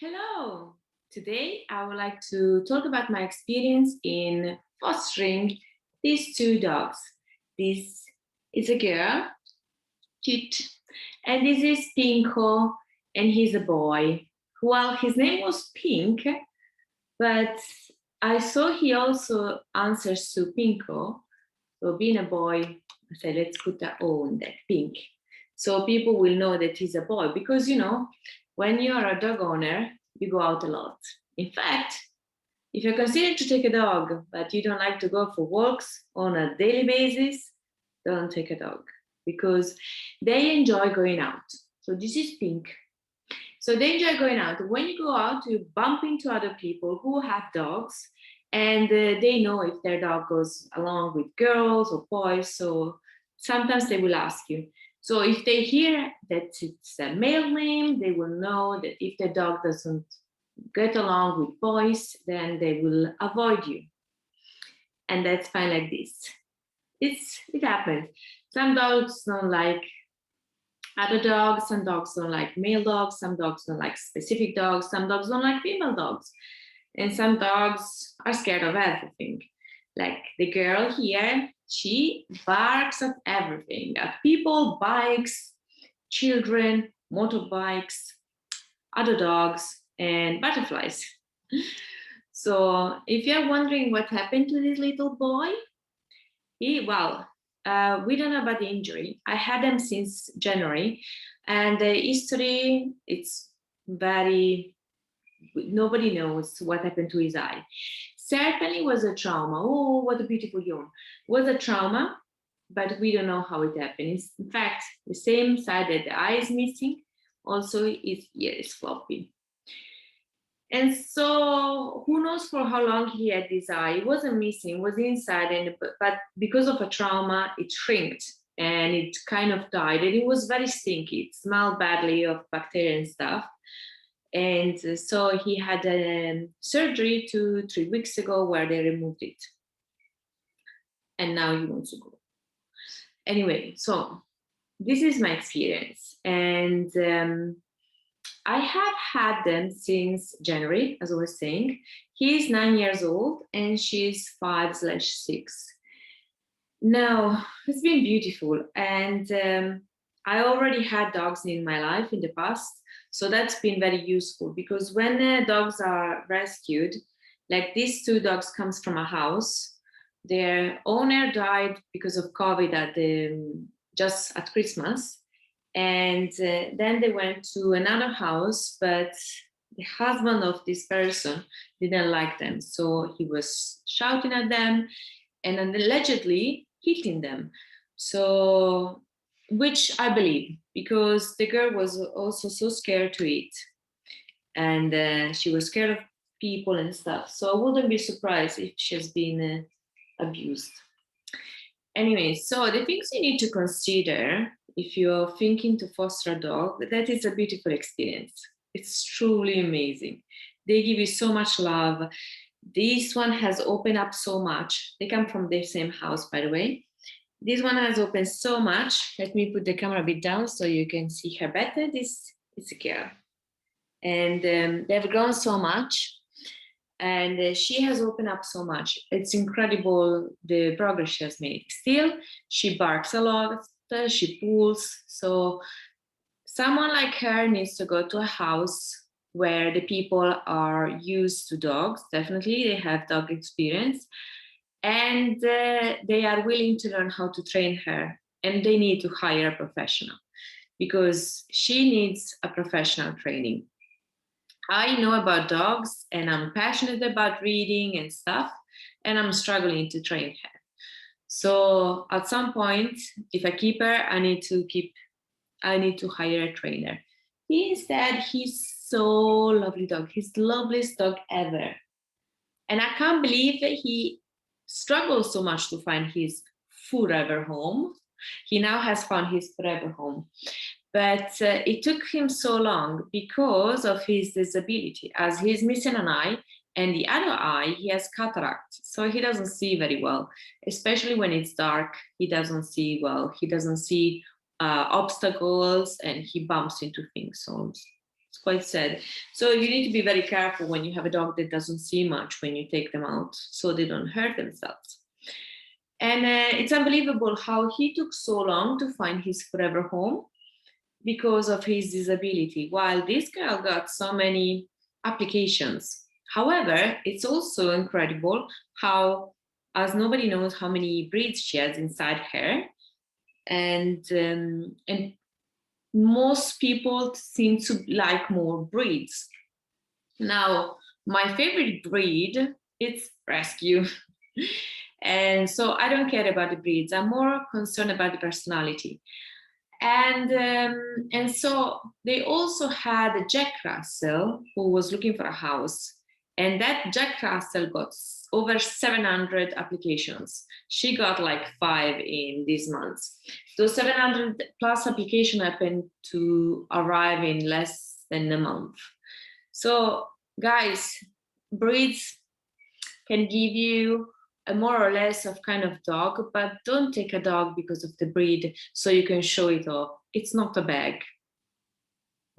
Hello! Today I would like to talk about my experience in fostering these two dogs. This is a girl, cute, and this is Pinko, and he's a boy. Well, his name was Pink, but I saw he also answers to Pinko. So being a boy, I said, let's put a O in that, Pink. So people will know that he's a boy because, when you're a dog owner, you go out a lot. In fact, if you're considering to take a dog, but you don't like to go for walks on a daily basis, don't take a dog because they enjoy going out. So this is Pink. So they enjoy going out. When you go out, you bump into other people who have dogs, and they know if their dog goes along with girls or boys. So sometimes they will ask you. So if they hear that it's a male name, they will know that if the dog doesn't get along with boys, then they will avoid you. And that's fine like this. It happens. Some dogs don't like other dogs, some dogs don't like male dogs, some dogs don't like specific dogs, some dogs don't like female dogs, and some dogs are scared of everything. Like the girl here, she barks at everything, at people, bikes, children, motorbikes, other dogs, and butterflies. So if you're wondering what happened to this little boy, we don't know about the injury. I had them since January, and the history, it's very, nobody knows what happened to his eye. Certainly was a trauma. Oh, what a beautiful yawn. Was a trauma, but we don't know how it happened. In fact, the same side that the eye is missing, also his ear is floppy. And so who knows for how long he had this eye. It wasn't missing, it was inside, but because of a trauma, it shrinked and it kind of died. And it was very stinky. It smelled badly of bacteria and stuff. And so he had a surgery 3 weeks ago where they removed it. And now he wants to go. Anyway, so this is my experience. And I have had them since January, as I was saying. He's 9 years old and she's 5/6. Now, it's been beautiful. And I already had dogs in my life in the past. So that's been very useful because when dogs are rescued, like these two dogs comes from a house. Their owner died because of COVID just at Christmas. And then they went to another house, but the husband of this person didn't like them. So he was shouting at them and then allegedly hitting them. So, which I believe, because the girl was also so scared to eat. And she was scared of people and stuff. So I wouldn't be surprised if she's been abused. Anyway, so the things you need to consider if you're thinking to foster a dog, that is a beautiful experience. It's truly amazing. They give you so much love. This one has opened up so much. They come from the same house, by the way. This one has opened so much. Let me put the camera a bit down so you can see her better. This is a girl. And they've grown so much. And she has opened up so much. It's incredible the progress she has made. Still, she barks a lot, she pulls. So someone like her needs to go to a house where the people are used to dogs. Definitely, they have dog experience. And they are willing to learn how to train her. And they need to hire a professional because she needs a professional training. I know about dogs and I'm passionate about reading and stuff, and I'm struggling to train her. So at some point, if I keep her, I need to hire a trainer. Instead, he's so lovely dog. He's the loveliest dog ever. And I can't believe that he struggles so much to find his forever home. He now has found his forever home. But it took him so long because of his disability, as he's missing an eye and the other eye, he has cataract. So he doesn't see very well, especially when it's dark. He doesn't see well. He doesn't see obstacles and he bumps into things. So It's quite sad. So you need to be very careful when you have a dog that doesn't see much when you take them out, so they don't hurt themselves. And it's unbelievable how he took so long to find his forever home because of his disability, while this girl got so many applications. However, it's also incredible how, as nobody knows how many breeds she has inside her, and most people seem to like more breeds. Now, my favorite breed is rescue. And so I don't care about the breeds. I'm more concerned about the personality. And so they also had a Jack Russell who was looking for a house, and that Jack Russell got over 700 applications. She got like 5 in these months. Those 700 plus application happened to arrive in less than a month. So guys, breeds can give you a more or less of kind of dog, but don't take a dog because of the breed so you can show it off. It's not a bag.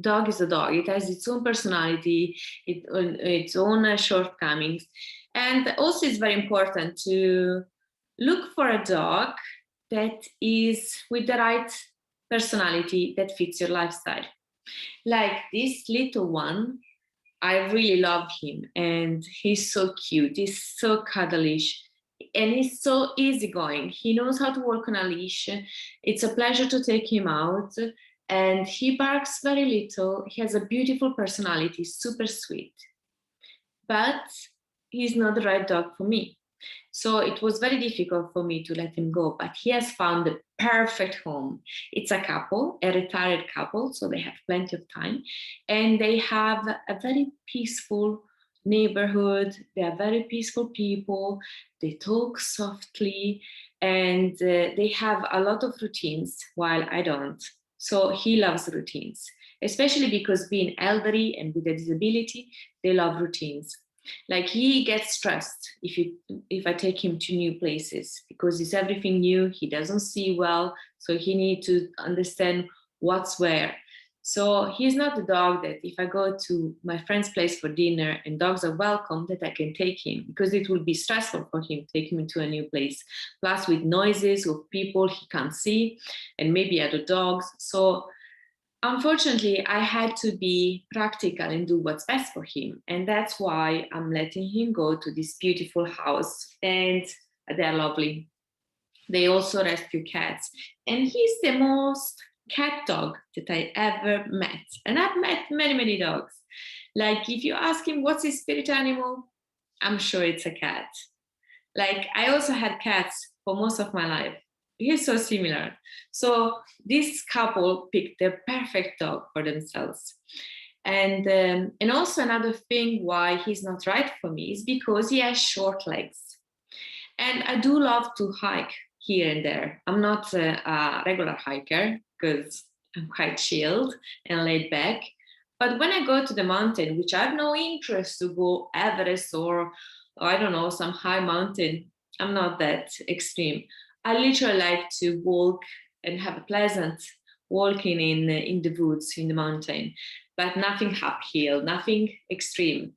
Dog is a dog. It has its own personality, its own shortcomings. And also it's very important to look for a dog that is with the right personality that fits your lifestyle. Like this little one, I really love him, and he's so cute. He's so cuddlish, and he's so easygoing. He knows how to walk on a leash. It's a pleasure to take him out, and he barks very little. He has a beautiful personality, super sweet, but he's not the right dog for me. So it was very difficult for me to let him go, but he has found the perfect home. It's a couple, a retired couple, so they have plenty of time, and they have a very peaceful neighborhood. They are very peaceful people. They talk softly, and they have a lot of routines, while I don't. So he loves routines, especially because being elderly and with a disability, they love routines. Like he gets stressed if I take him to new places because it's everything new. He doesn't see well, so he needs to understand what's where. So he's not a dog that if I go to my friend's place for dinner and dogs are welcome, that I can take him, because it will be stressful for him to take him to a new place, plus with noises, with people he can't see, and maybe other dogs. So unfortunately, I had to be practical and do what's best for him. And that's why I'm letting him go to this beautiful house. And they're lovely. They also rescue cats. And he's the most cat dog that I ever met. And I've met many, many dogs. Like if you ask him what's his spirit animal, I'm sure it's a cat. Like I also had cats for most of my life. He's so similar. So this couple picked the perfect dog for themselves. And also another thing why he's not right for me is because he has short legs. And I do love to hike here and there. I'm not a regular hiker because I'm quite chilled and laid back. But when I go to the mountain, which I have no interest to go Everest or I don't know, some high mountain, I'm not that extreme. I literally like to walk and have a pleasant walking in the woods, in the mountain, but nothing uphill, nothing extreme.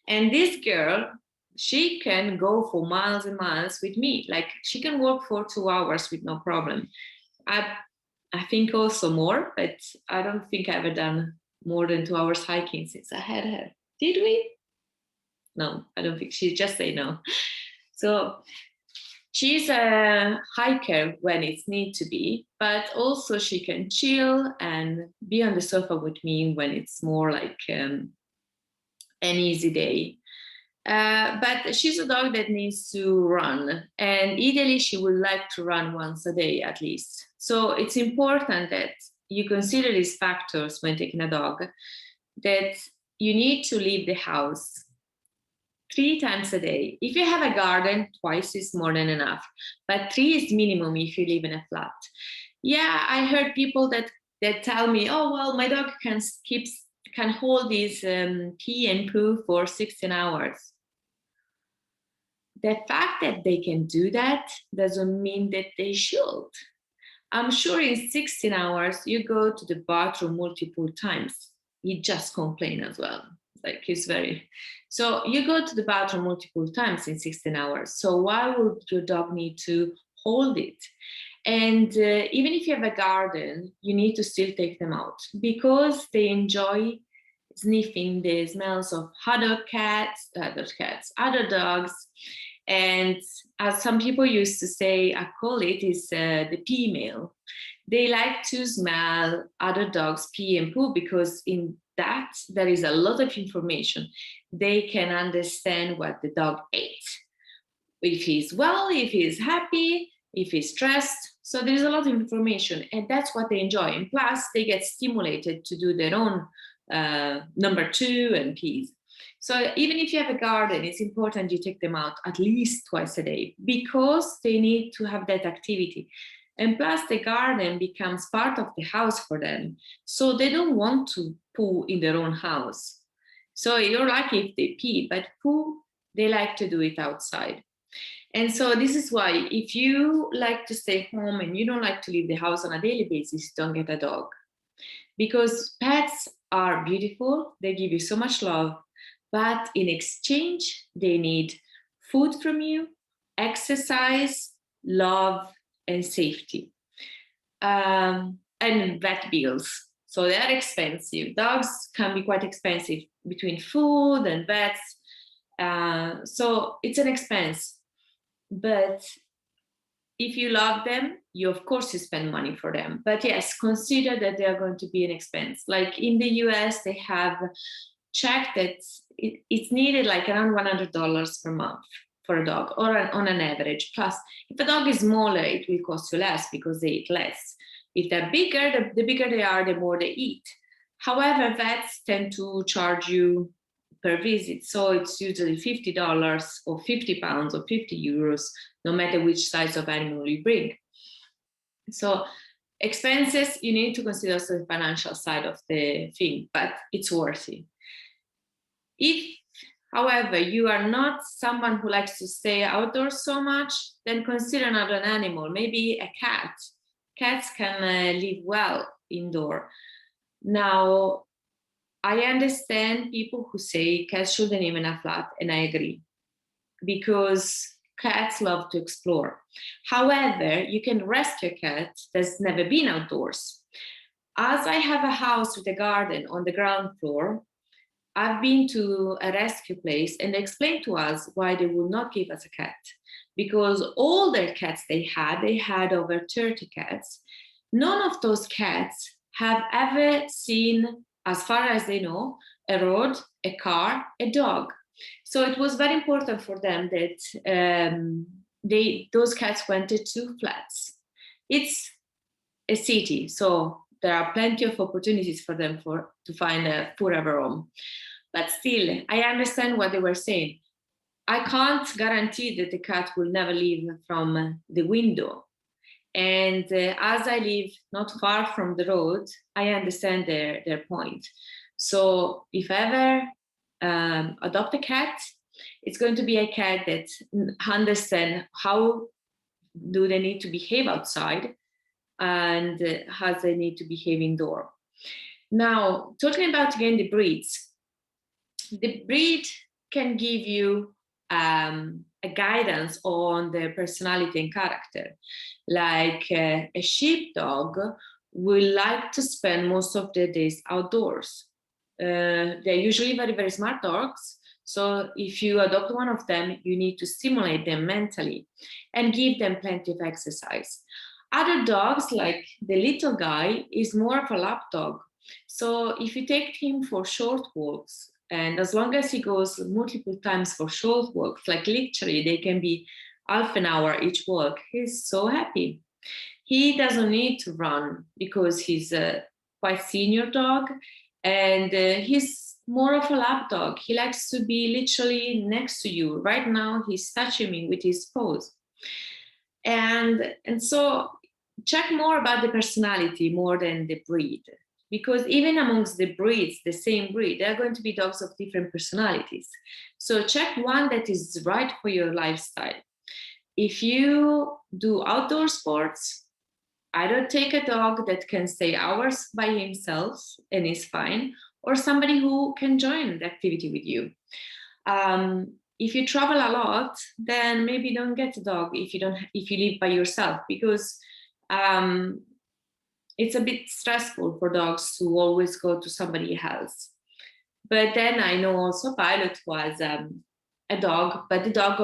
And this girl, she can go for miles and miles with me. Like she can walk for 2 hours with no problem. I think also more, but I don't think I've ever done more than 2 hours hiking since I had her. Did we? No, I don't think. She just say no. So she's a hiker when it's need to be, but also she can chill and be on the sofa with me when it's more like an easy day. But she's a dog that needs to run, and ideally she would like to run once a day at least. So it's important that you consider these factors when taking a dog, that you need to leave the house 3 times a day. If you have a garden, twice is more than enough, but 3 is minimum if you live in a flat. Yeah, I heard people that tell me, oh, well, my dog can hold his pee and poo for 16 hours. The fact that they can do that doesn't mean that they should. I'm sure in 16 hours, you go to the bathroom multiple times. he just complains as well. Like he's very, so you go to the bathroom multiple times in 16 hours. So why would your dog need to hold it? And even if you have a garden, you need to still take them out because they enjoy sniffing the smells of other dogs. And as some people used to say, I call it is the pee mail. They like to smell other dogs' pee and poo because in that there is a lot of information. They can understand what the dog ate, if he's well, if he's happy, if he's stressed. So there's a lot of information, and that's what they enjoy. And plus, they get stimulated to do their own number two and peas. So even if you have a garden, it's important you take them out at least twice a day because they need to have that activity. And plus, the garden becomes part of the house for them. So they don't want to poo in their own house. So you're lucky if they pee, but poo, they like to do it outside. And so this is why if you like to stay home and you don't like to leave the house on a daily basis, don't get a dog. Because pets are beautiful, they give you so much love, but in exchange, they need food from you, exercise, love, and safety. And vet bills. So they are expensive. Dogs can be quite expensive between food and vets. So it's an expense. But if you love them, you of course you spend money for them. But yes, consider that they are going to be an expense. Like in the US, they have checked that it's needed like around $100 per month for a dog, or on an average. Plus, if a dog is smaller, it will cost you less because they eat less. If they're bigger, the bigger they are, the more they eat. However, vets tend to charge you per visit. So it's usually $50 or £50 or €50, no matter which size of animal you bring. So expenses, you need to consider also the financial side of the thing, but it's worth it. If, however, you are not someone who likes to stay outdoors so much, then consider another animal, maybe a cat. Cats can live well indoor. Now, I understand people who say cats shouldn't live in a flat, and I agree, because cats love to explore. However, you can rescue a cat that's never been outdoors. As I have a house with a garden on the ground floor, I've been to a rescue place and they explained to us why they would not give us a cat. Because all their cats they had over 30 cats. None of those cats have ever seen, as far as they know, a road, a car, a dog. So it was very important for them that those cats went to flats. It's a city, so there are plenty of opportunities for them to find a forever home. But still, I understand what they were saying. I can't guarantee that the cat will never leave from the window. And as I live not far from the road, I understand their point. So if I ever adopt a cat, it's going to be a cat that understands how do they need to behave outside and how they need to behave indoor. Now, talking about again the breeds. The breed can give you a guidance on their personality and character. Like a sheepdog will like to spend most of their days outdoors. They're usually very, very smart dogs. So if you adopt one of them, you need to stimulate them mentally and give them plenty of exercise. Other dogs, like the little guy, is more of a lap dog. So if you take him for short walks, and as long as he goes multiple times for short walks, like literally they can be half an hour each walk, he's so happy. He doesn't need to run because he's a quite senior dog, and he's more of a lap dog. He likes to be literally next to you. Right now, he's touching me with his paws. And so check more about the personality more than the breed. Because even amongst the breeds, the same breed, there are going to be dogs of different personalities. So check one that is right for your lifestyle. If you do outdoor sports, either take a dog that can stay hours by himself and is fine, or somebody who can join the activity with you. If you travel a lot, then maybe don't get a dog if you live by yourself, because it's a bit stressful for dogs to always go to somebody else. But then I know also Pilot was a dog, but the dog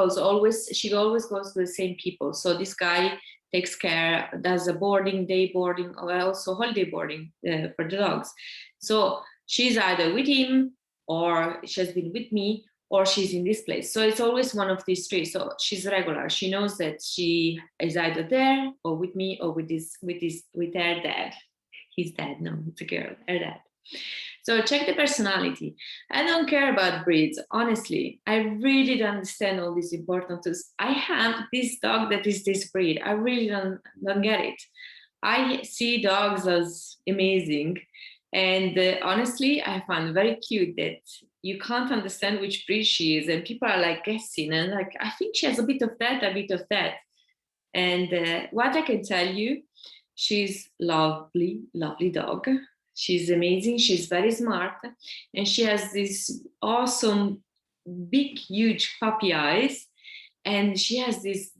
she always goes to the same people. So this guy takes care, does a day boarding, or also holiday boarding for the dogs. So she's either with him, or she has been with me, or she's in this place. So it's always one of these three. So she's regular. She knows that she is either there or with me or with her dad. His dad, no, it's a girl, her dad. So check the personality. I don't care about breeds, honestly. I really don't understand all these importance. I have this dog that is this breed. I really don't get it. I see dogs as amazing. And honestly, I find very cute that you can't understand which breed she is. And people are like guessing. And like, I think she has a bit of that, a bit of that. And what I can tell you, she's lovely, lovely dog. She's amazing. She's very smart. And she has these awesome, big, huge puppy eyes. And she has this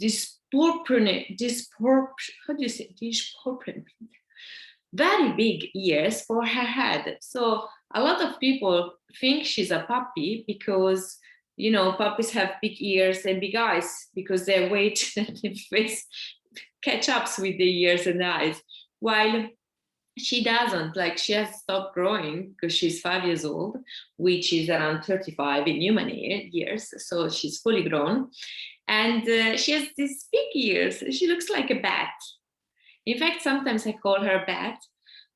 very big ears for her head. So a lot of people think she's a puppy because, you know, puppies have big ears and big eyes because their weight and their face catch up with the ears and eyes. While she doesn't, like, she has stopped growing because she's 5 years old, which is around 35 in human years. So she's fully grown. And she has these big ears. She looks like a bat. In fact, sometimes I call her a bat.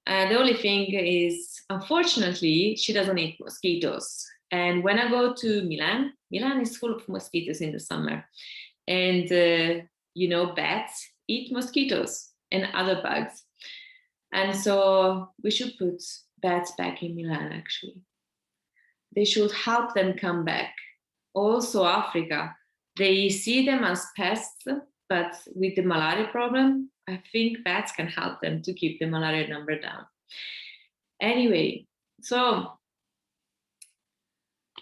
The only thing is, unfortunately, she doesn't eat mosquitoes. And when I go to Milan is full of mosquitoes in the summer. And, you know, bats eat mosquitoes and other bugs. And so we should put bats back in Milan, actually. They should help them come back. Also, Africa, they see them as pests, but with the malaria problem, I think bats can help them to keep the malaria number down. Anyway, so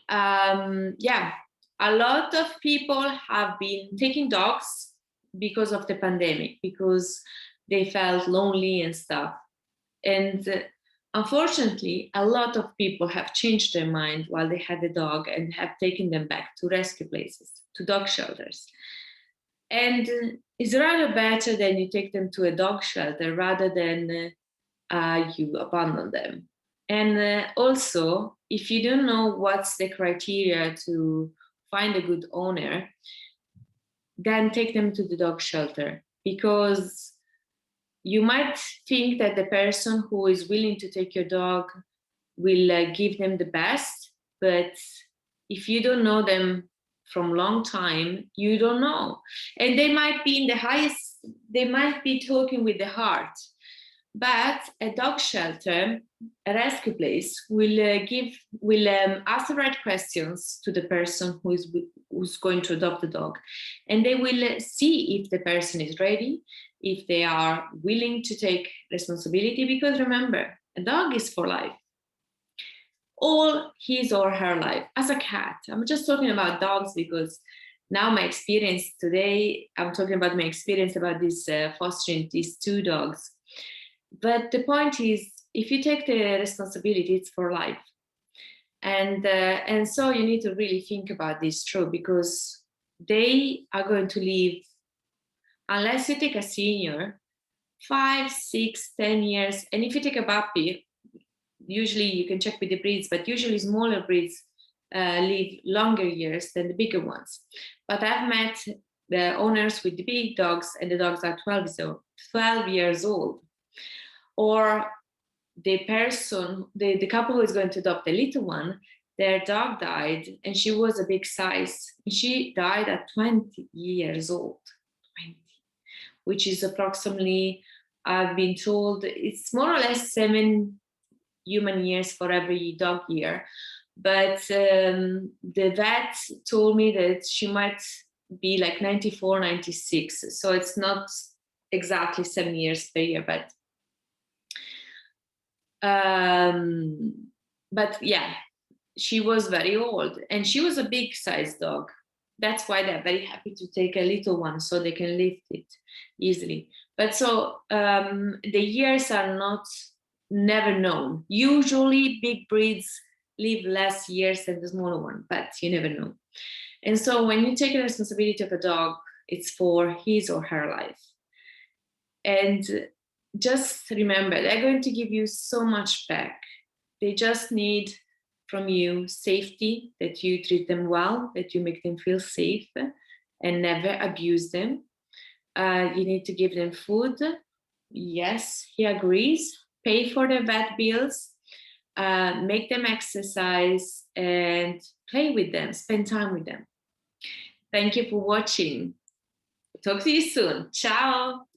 yeah, a lot of people have been taking dogs because of the pandemic, because they felt lonely and stuff. And unfortunately, a lot of people have changed their mind while they had a dog and have taken them back to rescue places, to dog shelters. And it's rather better than you take them to a dog shelter rather than you abandon them. And also, if you don't know what's the criteria to find a good owner, then take them to the dog shelter, because you might think that the person who is willing to take your dog will give them the best, but if you don't know them from long time, you don't know. And they might be in the highest, they might be talking with the heart, but a dog shelter, a rescue place, will ask the right questions to the person who's going to adopt the dog, and they will see if the person is ready, if they are willing to take responsibility. Because remember, a dog is for life, all his or her life. As a cat, I'm just talking about dogs because now my experience today, I'm talking about my experience about this fostering these two dogs. But the point is, if you take the responsibility, it's for life. And so you need to really think about this through, because they are going to live, unless you take a senior, 5, 6, 10 years. And if you take a puppy, usually you can check with the breeds, but usually smaller breeds live longer years than the bigger ones. But I've met the owners with the big dogs, and the dogs are 12 years old. Or the person, the couple who is going to adopt the little one, their dog died and she was a big size. She died at 20 years old, 20, which is approximately, I've been told, it's more or less 7 human years for every dog year. But the vet told me that she might be like 94, 96. So it's not exactly 7 years per year, but But yeah, she was very old and she was a big sized dog. That's why they're very happy to take a little one so they can lift it easily. But so the years are not never known. Usually big breeds live less years than the smaller one, but you never know. And so when you take the responsibility of a dog, it's for his or her life. And just remember, they're going to give you so much back. They just need from you safety, that you treat them well, that you make them feel safe and never abuse them. You need to give them food. Yes, he agrees. Pay for their vet bills, make them exercise, and play with them, spend time with them. Thank you for watching. Talk to you soon. Ciao.